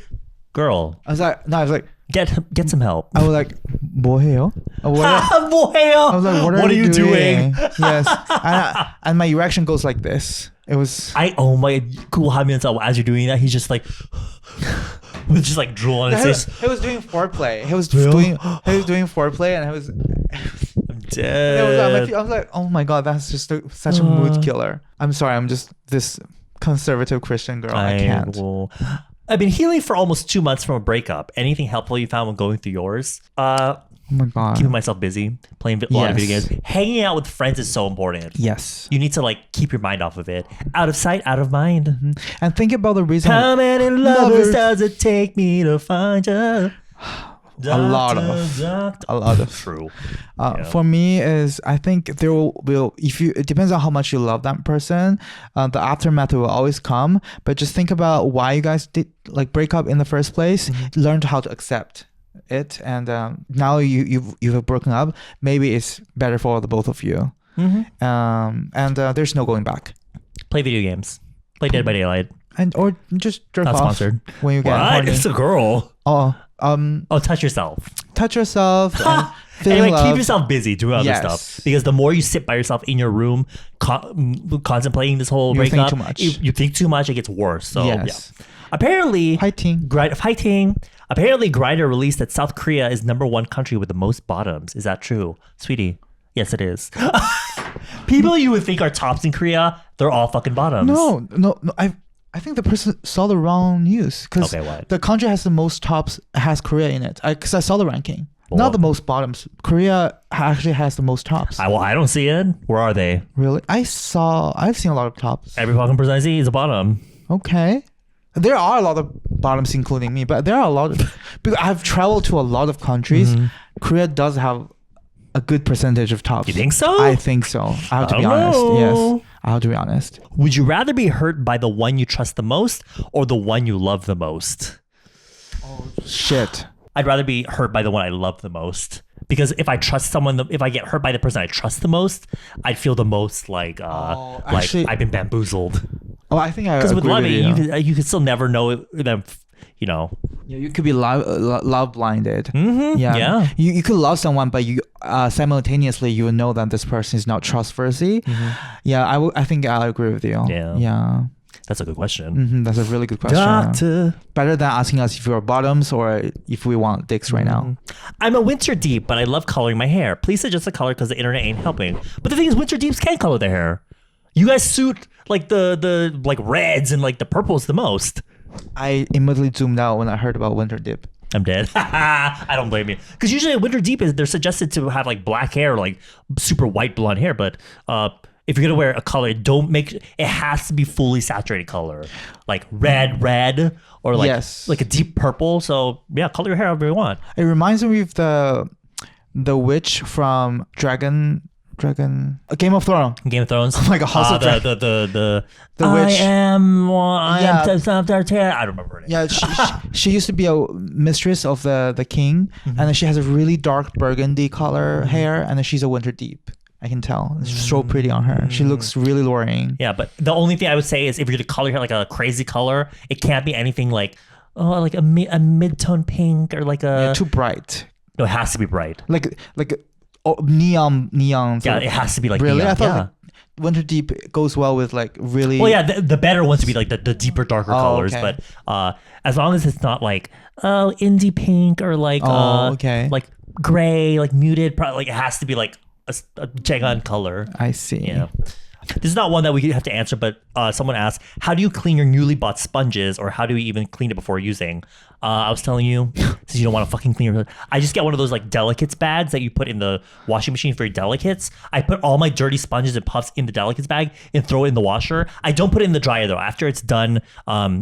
girl. I was like, get some help. I was like, 뭐해요? I was like, what are you doing? Yes, and my erection goes like this. It was. 하면서 as you're doing that, he's just like, with just like drool on his face. He was doing foreplay. He was doing foreplay, and I was. I'm dead. I was like, oh my god, that's just such a mood killer. I'm sorry, I'm just this conservative Christian girl. I can't. I've been healing for almost 2 months from a breakup. Anything helpful you found when going through yours? Oh my god. Keeping myself busy, playing a lot of video games. Hanging out with friends is so important. Yes. You need to like keep your mind off of it. Out of sight, out of mind. And think about the reason. How many lovers does it take me to find you? A lot of true. For me is I think there will if you it depends on how much you love that person, the aftermath will always come. But just think about why you guys did like break up in the first place. Learn how to accept it, and now you've broken up. Maybe it's better for the both of you. And there's no going back. Play video games. Play Dead by Daylight. Or just jerk Not off sponsored. when you get horny. It's a girl. Touch yourself and and like keep yourself busy doing other stuff, because the more you sit by yourself in your room contemplating this whole breakup, think too much. You think too much, it gets worse. So yes. Apparently fighting. Apparently Grindr released that South Korea is #1 country with the most bottoms. Is that true, sweetie? Yes, it is. People you would think are tops in Korea, they're all fucking bottoms. No. I think the person saw the wrong news, because the country has the most tops, has Korea in it. Because I saw the ranking. Not the most bottoms. Korea actually has the most tops. I don't see it. Where are they? Really? I've seen a lot of tops. Every fucking person I see is a bottom. Okay. There are a lot of bottoms, including me, but there are a lot of. Because I've traveled to a lot of countries. Korea does have a good percentage of tops. You think so? I think so. I have to be honest. Yes. I have to be honest. Would you rather be hurt by the one you trust the most or the one you love the most? Oh, shit. I'd rather be hurt by the one I love the most. Because if I trust someone, if I get hurt by the person I trust the most, I'd feel the most like actually, I've been bamboozled. Oh, I think I agree. Because with loving, with you could still never know them. You know, you could be love blinded. Yeah. You could love someone, but you simultaneously you know that this person is not trustworthy. Yeah, I think I agree with you. Yeah. That's a good question. That's a really good question. Doctor. Better than asking us if we're bottoms or if we want dicks right now. I'm a winter deep, but I love coloring my hair. Please suggest a color because the internet ain't helping. But the thing is, winter deeps can color their hair. You guys suit like the like reds and like the purples the most. I immediately zoomed out when I heard about winter dip. I'm dead. I don't blame you. Because usually winter deep they're suggested to have like black hair, like super white blonde hair. But if you're gonna wear a color, it has to be fully saturated color, like red, or like like a deep purple. So yeah, color your hair however you want. It reminds me of the witch from Game of Thrones. Oh my god, House of Dragon. The witch. I don't remember her name. Yeah, she used to be a mistress of the king, and then she has a really dark burgundy color hair, and then she's a winter deep. I can tell. It's so pretty on her. She looks really luring. Yeah, but the only thing I would say is if you're gonna color your hair like a crazy color, it can't be anything like Oh, like a mid-tone pink or like a... Too bright. No, it has to be bright. Like neon. Yeah, it has to be like really? neon. I thought yeah. like Winter Deep goes well with like really. Well, yeah, the better ones to be like the deeper, darker colors. okay. But as long as it's not like indie pink or like okay. like gray, like muted, probably like it has to be like a Jaegan color. I see. Yeah. This is not one that we have to answer, but someone asked, how do you clean your newly bought sponges, or how do you even clean it before using? I was telling you, since you don't want to fucking clean your... I just get one of those like delicates bags that you put in the washing machine for your delicates. I put all my dirty sponges and puffs in the delicates bag and throw it in the washer. I don't put it in the dryer though. After it's done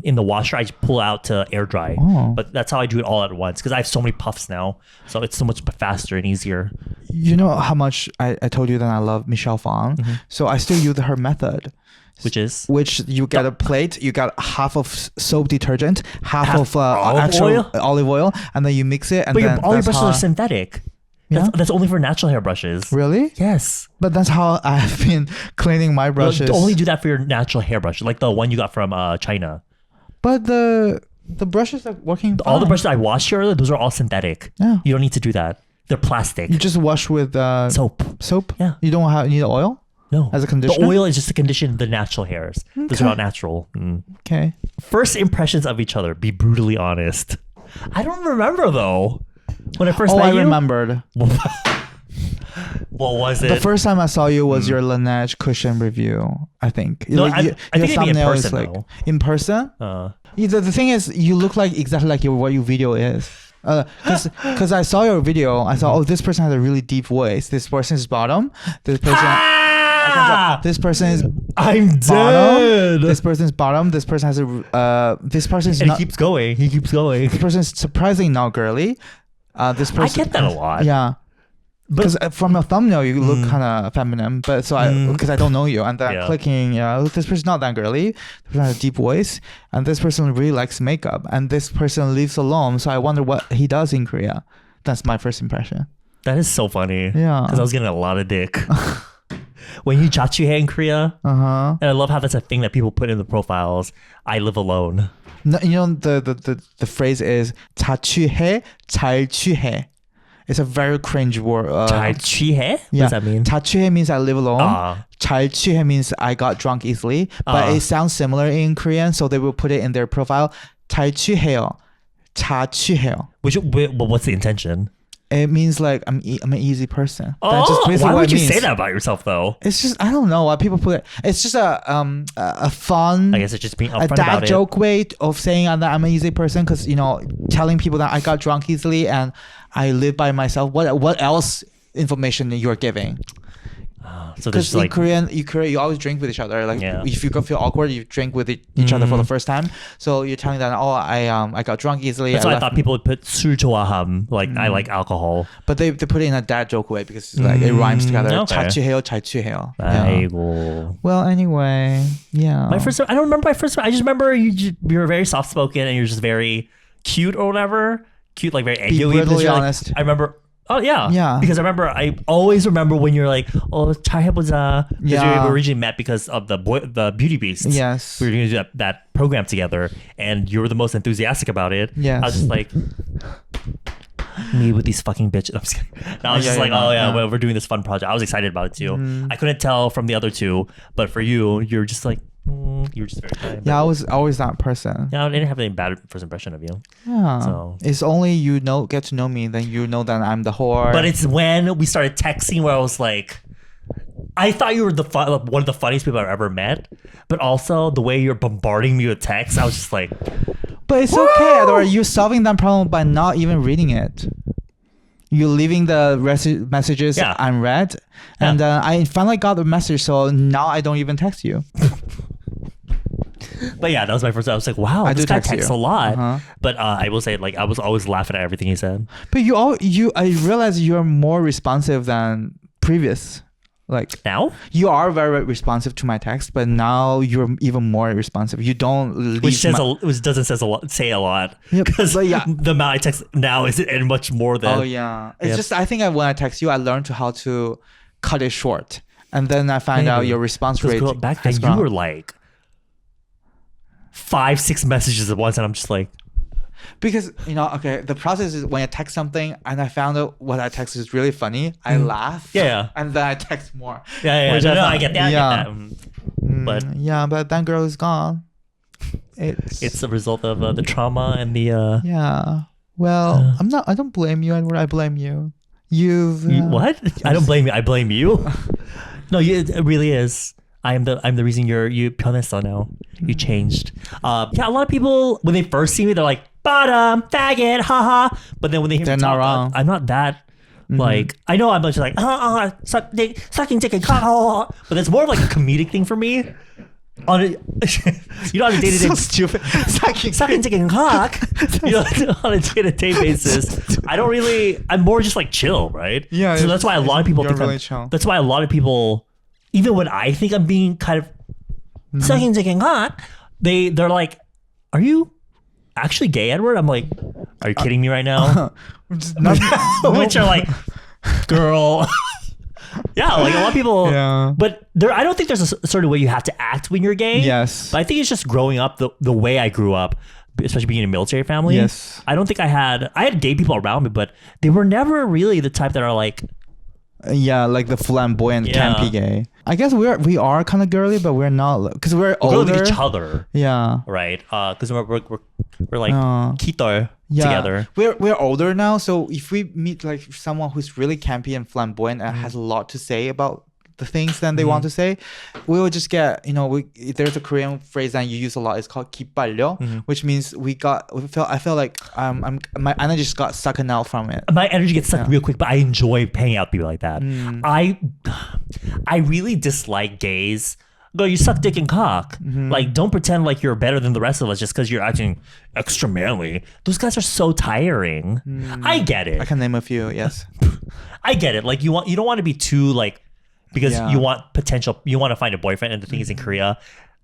in the washer, I just pull it out to air dry. But that's how I do it all at once because I have so many puffs now. So it's so much faster and easier. You know how much I told you that I love Michelle Phan. So I still use her method. Which you get a plate, you got half of soap detergent, half of olive oil, and then you mix it. And but then all your brushes are synthetic. Yeah? That's only for natural hair brushes. Really? Yes. But that's how I've been cleaning my brushes. Only do that for your natural hair brush, like the one you got from China. But the brushes are working fine. All the brushes I washed earlier, those are all synthetic. Yeah. You don't need to do that. They're plastic. You just wash with soap. Soap? Yeah. You don't need oil? No. As a conditioner? The oil is just to condition the natural hairs. Okay. Those are not natural. Okay. First impressions of each other. Be brutally honest. I don't remember though. When I first met you. I remembered. What was it? The first time I saw you was your Laneige cushion review, I think. No, like, I think maybe in person though. In person? The thing is, you look like exactly like what your video is. Because I saw your video, I thought, oh, this person has a really deep voice. This person is bottom. This person... This person is I'm bottom. dead. This person is bottom. This person has a this person is and not, he keeps going. This person is surprisingly not girly. This person I get that a lot. Yeah. Because from a thumbnail you look kind of feminine, but so because I don't know you, and then clicking, this person's not that girly. This person has a deep voice, and this person really likes makeup, and this person lives alone. So I wonder what he does in Korea. That's my first impression. That is so funny. Yeah. Because I was getting a lot of dick. When you jachuhae in Korea, and I love how that's a thing that people put in the profiles. I live alone. No, you know the phrase is 자취해 잘 취해. It's a very cringe word. 잘 취해? What does that mean? 자취해 means I live alone. 잘 취해 means I got drunk easily. But it sounds similar in Korean, so they will put it in their profile. 잘 취해요. 자취해요. What's the intention? It means like I'm an easy person. That's just basically why would you say that about yourself though? It's just I don't know why people put it. It's just a fun. I guess it's just being upfront a dad about joke way of saying that I'm an easy person because telling people that I got drunk easily and I live by myself. What else information you're giving? So because in Korean, you always drink with each other. Like if you feel awkward, you drink with each other for the first time. So you're telling them, I got drunk easily. That's why I thought people would put 술 좋아함, like I like alcohol. But they put it in a dad joke way because it's like it rhymes together. 자취해요, 잘 취해요. 아이고. Well, anyway, yeah. I don't remember my first. I just remember you were very soft spoken and you're just very cute or whatever. Cute, like very eggy. Be brutally honest. I remember. Oh yeah, yeah. Because I always remember when you're like, oh, 잘 해보자. Because we originally met because of the Beauty Beast. Yes, we were going to do that program together, and you were the most enthusiastic about it. Yes, I was just like, me with these fucking bitches. I'm just kidding. And I was just like, well, we're doing this fun project. I was excited about it too. I couldn't tell from the other two, but for you, you're just like. You were just very kind. Yeah, I was always that person. Yeah, I didn't have any bad first impression of you. Yeah. So it's only get to know me, then you know that I'm the whore. But it's when we started texting where I was like, I thought you were one of the funniest people I've ever met. But also the way you're bombarding me with texts, I was just like, but it's okay, Edward. You're solving that problem by not even reading it. You're leaving the messages unread, and I finally got the message, so now I don't even text you. But yeah, that was my first. I was like, wow, this guy texts a lot. But I will say, like, I was always laughing at everything he said. But I realize you're more responsive than previous. Like now, you are very responsive to my text, but now you're even more responsive. You don't leave which doesn't say a lot. Because the amount I text now is much more than. Oh yeah, it's just I think when I text you, I learned how to cut it short, and then I find out your response rate. Back then, you were like 5-6 messages at once, and I'm just like, Because okay, the process is when I text something and I found out what I text is really funny, I laugh. Yeah. And then I text more. Yeah. Which No, I I get that. Yeah. I get that. But but that girl is gone. it's the result of the trauma and the. Yeah. Well, I don't blame you, Edward. I blame you. What? I don't blame you. I blame you. No, it really is. I'm the reason you 변했어 now. You changed. A lot of people when they first see me, they're like bottom faggot, haha. But then when they hear They're me not talk, wrong. I'm not that. Like I know I'm just like sucking dick and cock, but it's more of like a comedic thing for me. On a day-to-day So stupid. sucking dick and cock, on a day-to-day basis. I'm more just like chill, right? Yeah. So that's why a lot of people think really chill. that's why a lot of people, even when I think I'm being kind of sucking dick and cock, they're like, "Are you actually gay, Edward?" I'm like, "Are you kidding me right now?" Which are like, "Girl." Yeah, like a lot of people. Yeah. But I don't think there's a certain way you have to act when you're gay. Yes. But I think it's just growing up the way I grew up, especially being in a military family. Yes. I don't think I had gay people around me, but they were never really the type that are like, like the flamboyant, Yeah. campy gay. I guess we are kind of girly, but we're not because we're girl older. with each other, Yeah. right? Because we're like kito Yeah. together. We're older now, so if we meet like someone who's really campy and flamboyant and has a lot to say about the things that they want to say, we will just get there's a Korean phrase that you use a lot. It's called 기빨려, which means I feel like my energy just got sucked out from it. My energy gets sucked real quick, but I enjoy hanging out with people like that. I really dislike gays. Go, you suck dick and cock. Like, don't pretend like you're better than the rest of us just because you're acting extra manly. Those guys are so tiring. I get it. I can name a few. Yes. I get it. Like you don't want to be too like, because Yeah. you want to find a boyfriend. And the thing is, in Korea,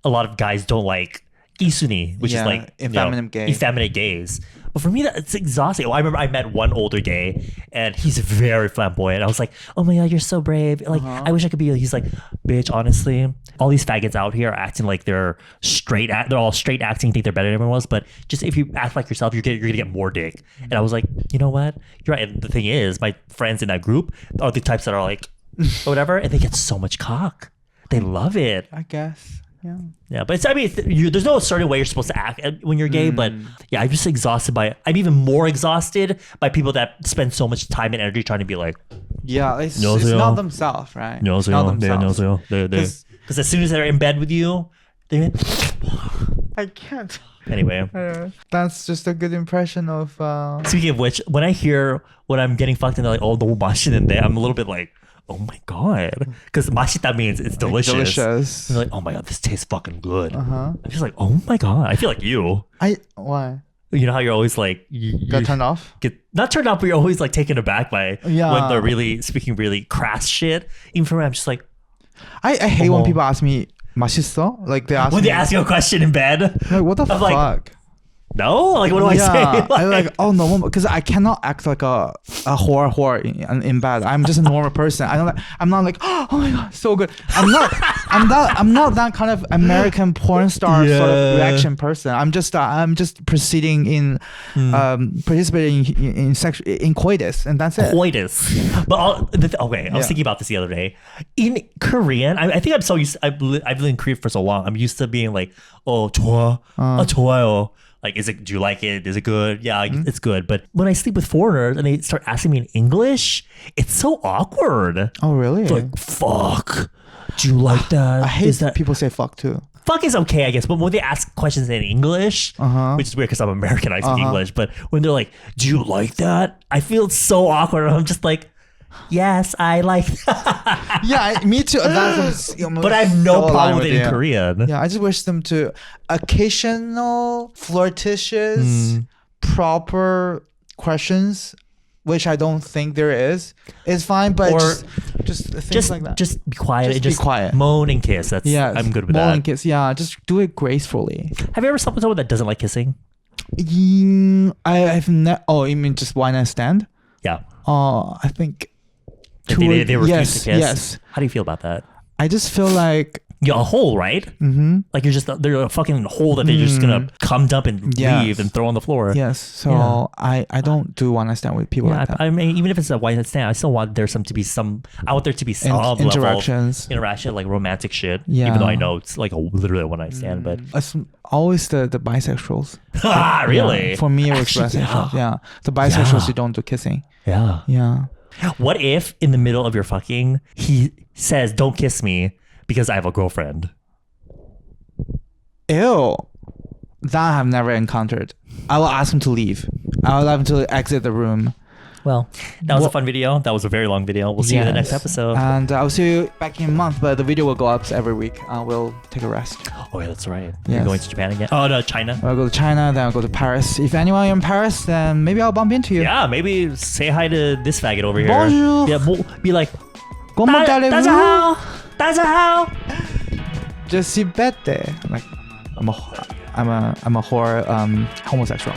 a lot of guys don't like isuni, which is Yeah, like effeminate gays. But for me, it's exhausting. I remember I met one older gay, and he's very flamboyant. I was like, "Oh my god, you're so brave! Like, I wish I could be." He's like, "Bitch, honestly, all these faggots out here are acting like they're straight. They're all straight acting, think they're better than everyone else. But just if you act like yourself, you're gonna get more dick." And I was like, "You know what? You're right." And the thing is, my friends in that group are the types that are like, or whatever, and they get so much cock. They love it. I guess. Yeah. Yeah, but there's no certain way you're supposed to act when you're gay. But yeah, I'm just exhausted I'm even more exhausted by people that spend so much time and energy trying to be like, Yeah, it's 안녕하세요. not themselves, right? no, It's not themselves. Because as soon as they're in bed with you, they I can't. anyway. That's just a good impression of. Speaking of which, when I hear when I'm getting fucked and they're like, "Oh, 너무 맛있는데," I'm a little bit like, "Oh my god," because 맛있다 means it's delicious. Delicious. And they're like, "Oh my god, this tastes fucking good." Uh-huh. I'm just like, "Oh my god," I feel like you. Why? You know how you're always like, you Got turned off? get not turned off, but you're always like taken aback by Yeah. when they're really speaking really crass shit. Even for me, I'm just like, I hate when people ask me 맛있어? Like they ask when me, they ask you a question in bed, like, what the I'm fuck? like, no, like what do I say? I'm like, oh no, because I cannot act like a whore in bed. I'm just a normal person. I'm not like, oh my god, so good. I'm not that kind of American porn star sort of reaction person. I'm just proceeding in participating in coitus, and that's it. Coitus. But I was thinking about this the other day. In Korean, I think I'm so used. I've lived in Korea for so long. I'm used to being like, oh, 좋아, 좋아요. Like, do you like it? Is it good? Yeah, it's good. But when I sleep with foreigners and they start asking me in English, it's so awkward. Oh really? It's like, fuck. Do you like that? I hate that people say fuck too. Fuck is okay, I guess. But when they ask questions in English, which is weird because I'm American, I speak English. But when they're like, do you like that? I feel so awkward. I'm just like, yes, I like that. Yeah, me too. But I have no problem with it in Korean. Yeah, I just wish them to occasional flirtatious, proper questions, which I don't think there is fine. But just things like that. Just be quiet. Just be quiet. Moan and kiss. I'm good with that. Moan and kiss. Yeah, just do it gracefully. Have you ever slept with someone that doesn't like kissing? I've never. Oh, you mean just one night stand? Yeah. I think. They refuse to kiss? Yes. How do you feel about that? I just feel like Yeah, a hole, right? Mm-hmm. Like you're just they're a fucking hole that they're just gonna come dump and Yes. leave and throw on the floor. Yes. So I don't do one night stand with people Yeah, like that. I mean, even if it's a one night stand, I still want there to be some out there to be some level of Interactions. interaction, like romantic shit. Yeah. Even though I know it's like literally a one night stand, but It's always the bisexuals. ah, really? Yeah. For me, it was Actually, bisexuals. Yeah. The bisexuals, Yeah. you don't do kissing. Yeah. Yeah. What if in the middle of your fucking he says, "Don't kiss me because I have a girlfriend"? Ew. That I've never encountered. I will ask him to leave. I will have him to exit the room. Well, that was a fun video. That was a very long video. We'll see you in the next episode. And I'll see you back in a month, but the video will go up every week. We'll take a rest. Oh yeah, that's right. You're Yes. going to Japan again? Oh no, China. I'll go to China, then I'll go to Paris. If anyone in Paris, then maybe I'll bump into you. Yeah, maybe say hi to this faggot over here. Bonjour. Yeah, be like, Comment allez-vous? 大家好，大家好。 Je suis bête. Like I'm a homosexual.